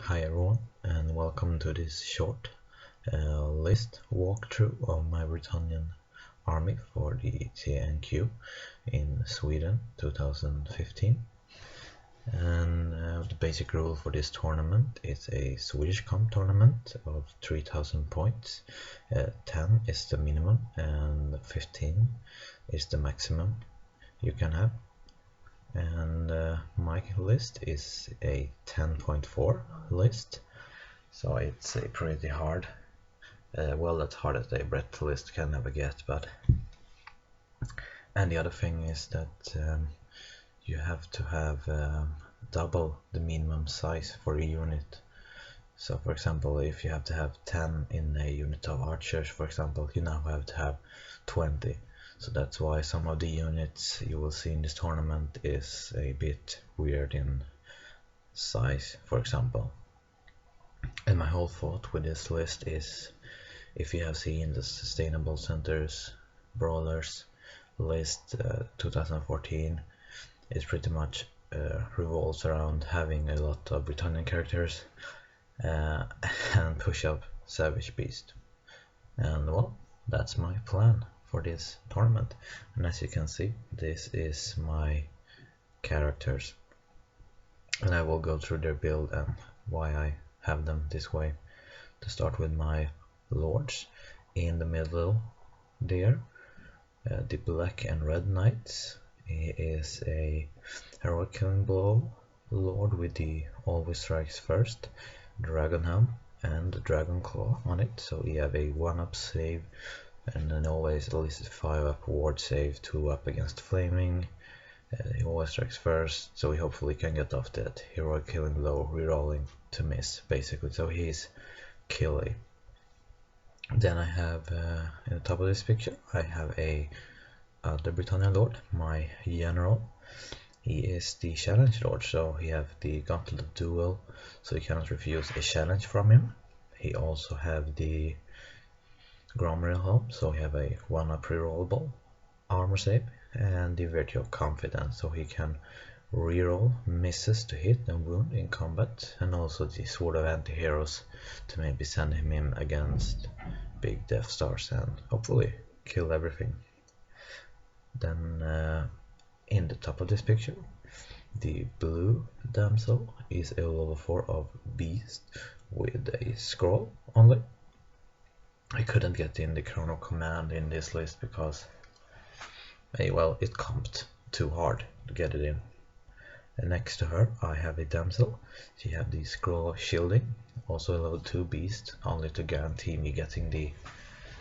Hi everyone, and welcome to this short list walkthrough of my Bretonnian army for the TNQ in Sweden 2015. And the basic rule for this tournament is a Swedish comp tournament of 3000 points. 10 is the minimum and 15 is the maximum you can have. And my list is a 10.4 list, so it's a pretty hard, well, that's hard as a Brett list can never get. But and the other thing is that you have to have double the minimum size for a unit. So for example, if you have to have 10 in a unit of archers, for example, you now have to have 20. So that's why some of the units you will see in this tournament is a bit weird in size, for example. And my whole thought with this list is, if you have seen the Sustainable Centers Brawlers list 2014, it pretty much revolves around having a lot of Bretonnian characters and push up Savage Beast. And well, that's my plan for this tournament. And as you can see, this is my characters, and I will go through their build and why I have them this way. To start with my lords, in the middle there, the black and red knights. He is a heroic killing blow lord with the always strikes first Dragonhelm and the dragon claw on it, so we have a 1-up save and then always at least 5-up ward save, 2-up against flaming. He always strikes first, so he hopefully can get off that heroic killing blow, rerolling to miss basically, so he's killy. Then I have in the top of this picture I have the Bretonnia Lord, my general. He is the challenge lord, so he have the Gauntlet of duel, so you cannot refuse a challenge from him. He also have the gromril helm, so he have a 1-up rerollable armor save, and the virtue of confidence, so he can reroll misses to hit and wound in combat, and also the sword of anti-heroes to maybe send him in against big Death Stars and hopefully kill everything. Then in the top of this picture, the blue Damsel is a level 4 of beast with a scroll only. I couldn't get in the chrono command in this list because, well, it comped too hard to get it in. And next to her I have a Damsel. She have the scroll of shielding, also a level 2 beast, only to guarantee me getting the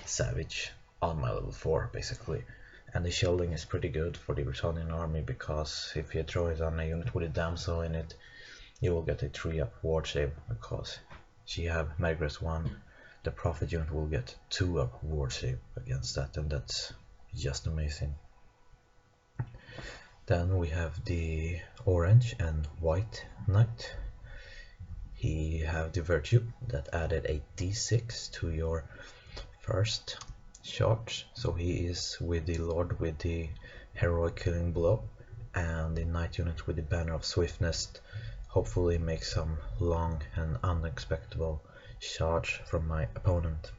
savage on my level 4 basically. And the shielding is pretty good for the Bretonnian army, because if you throw it on a unit with a Damsel in it, you will get a 3-up ward save, because she have Magress 1. The Prophet unit will get 2-up ward save against that, and that's just amazing. Then we have the orange and white knight. He have the virtue that added a d6 to your first charge, so he is with the lord with the heroic killing blow, and the knight unit with the banner of swiftness hopefully make some long and unexpected charge from my opponent.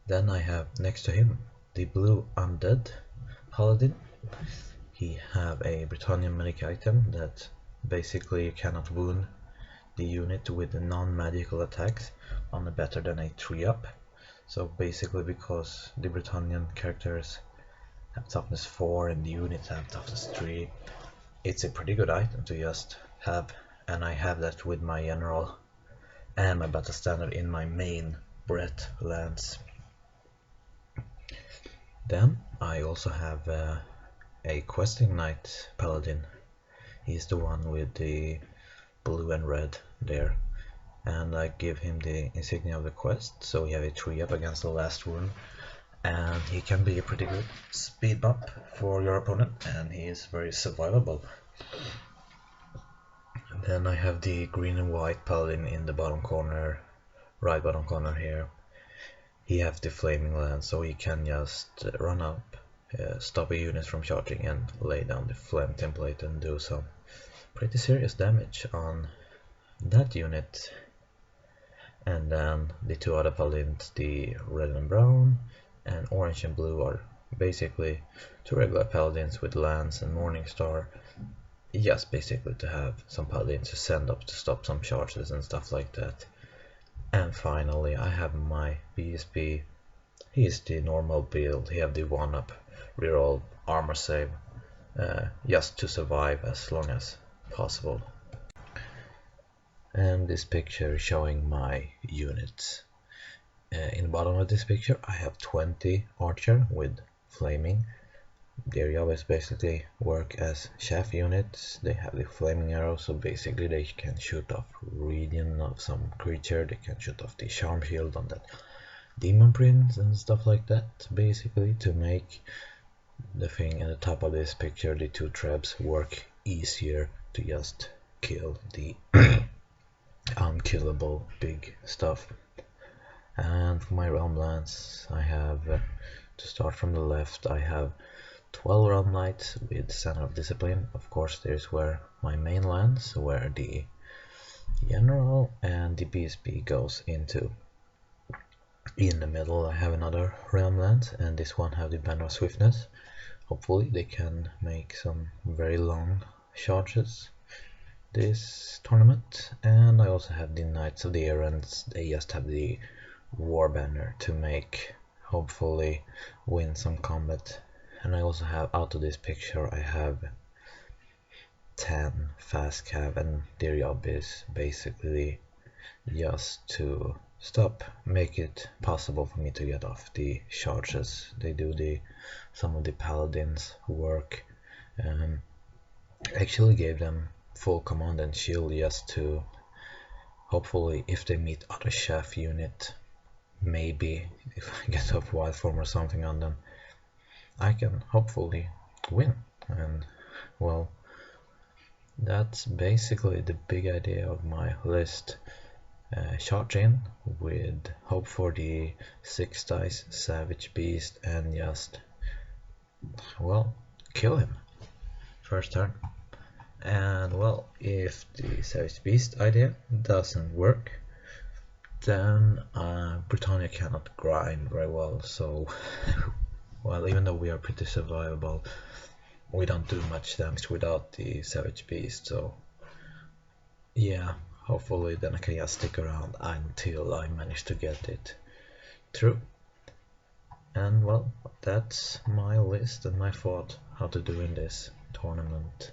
Then I have next to him the blue undead Paladin. He have a Bretonnian magic item that basically you cannot wound the unit with non-magical attacks on a better than a 3-up. So basically, because the Bretonnian characters have toughness 4 and the units have toughness 3, it's a pretty good item to just have, and I have that with my general and my battle standard in my main Brett lance. Then I also have a questing knight Paladin. He's the one with the blue and red there, and I give him the insignia of the quest, so he have a 3-up against the last wound, and he can be a pretty good speed bump for your opponent, and he is very survivable. Then I have the green and white Paladin in the bottom corner, right bottom corner here. He has the flaming lance, so he can just run up, stop a unit from charging, and lay down the flame template and do some pretty serious damage on that unit. And then the two other paladins, the red and brown and orange and blue, are basically two regular paladins with lance and morning star, just basically to have some paladins to send up to stop some charges and stuff like that. And finally I have my BSB. He is the normal build. He have the 1-up reroll armor save, just to survive as long as possible. And this picture is showing my units. In the bottom of this picture I have 20 archer with flaming. Their job is basically work as chaff units. They have the flaming arrow, so basically they can shoot off radiant of some creature, they can shoot off the charm shield on that demon prince and stuff like that, basically to make the thing at the top of this picture, the two trebs, work easier to just kill the unkillable big stuff. And for my wyrmlance, I have, to start from the left, I have 12 realm knights with center of discipline. Of course, there's where my main lands, where the general and the BSB goes into. In the middle I have another realm lance, and this one have the banner of swiftness. Hopefully they can make some very long charges this tournament. And I also have the Knights of the Errands. They just have the war banner to make, hopefully win some combat. And I also have, out of this picture, I have 10 fast cav, and their job is basically just to make it possible for me to get off the charges. They do some of the paladins work. Actually gave them full command and shield just to, hopefully if they meet other chaff unit, maybe if I get off wild form or something on them, I can hopefully win. And well, that's basically the big idea of my list. Charge in with hope for the 6 dice savage beast and just, well, kill him first turn. And well, if the savage beast idea doesn't work, then Bretonnia cannot grind very well, so well, even though we are pretty survivable, we don't do much damage without the savage beast. So yeah, hopefully then I can just stick around until I manage to get it through. And well, that's my list and my thought how to do in this tournament.